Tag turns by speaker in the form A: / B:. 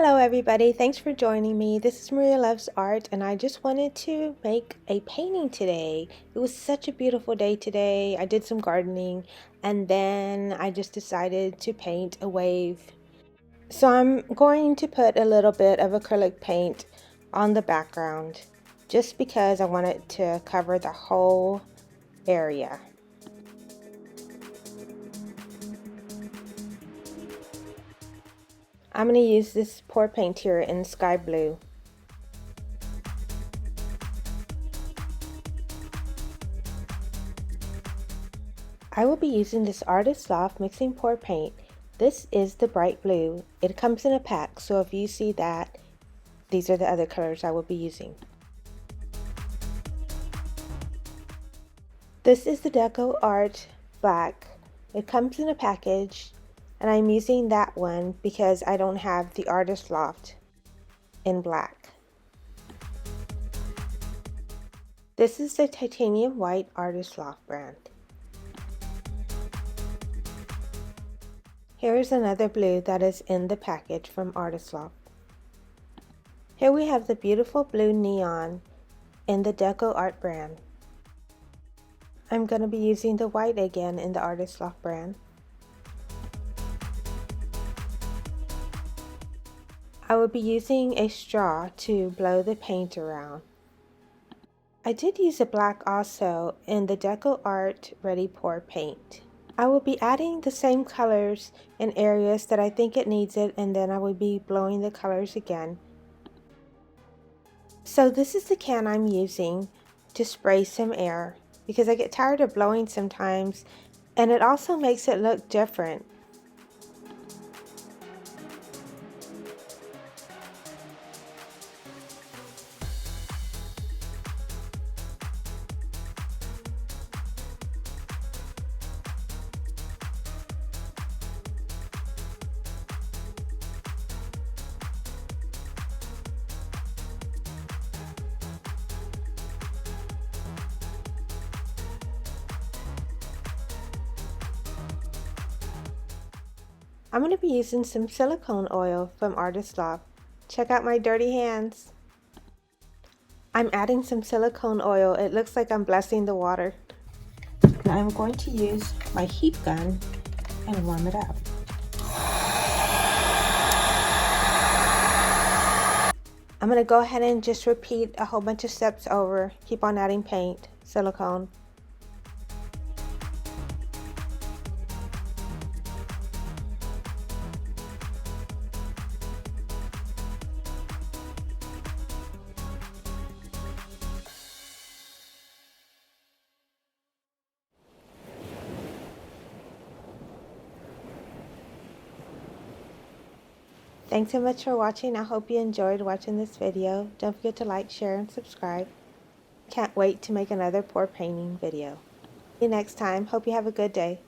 A: Hello everybody, thanks for joining me. This is Maria Loves Art and I just wanted to make a painting today. It was such a beautiful day today. I did some gardening and then I just decided to paint a wave. So I'm going to put a little bit of acrylic paint on the background just because I want it to cover the whole area. I'm going to use this pour paint here in sky blue. I will be using this Artist Loft Mixing Pour Paint. This is the bright blue. It comes in a pack, so if you see that, these are the other colors I will be using. This is the Deco Art Black. It comes in a package, and I'm using that one because I don't have the Artist Loft in black. This is the Titanium White Artist Loft brand. Here is another blue that is in the package from Artist Loft. Here we have the beautiful blue neon in the Deco Art brand. I'm going to be using the white again in the Artist Loft brand. I will be using a straw to blow the paint around. I did use a black also in the Deco Art Ready Pour Paint. I will be adding the same colors in areas that I think it needs it, and then I will be blowing the colors again. So this is the can I'm using to spray some air because I get tired of blowing sometimes, and it also makes it look different. I'm going to be using some silicone oil from Artist Loft. Check out my dirty hands. I'm adding some silicone oil. It looks like I'm blessing the water. Now I'm going to use my heat gun and warm it up. I'm going to go ahead and just repeat a whole bunch of steps over. Keep on adding paint, silicone. Thanks so much for watching. I hope you enjoyed watching this video. Don't forget to like, share, and subscribe. Can't wait to make another pour painting video. See you next time. Hope you have a good day.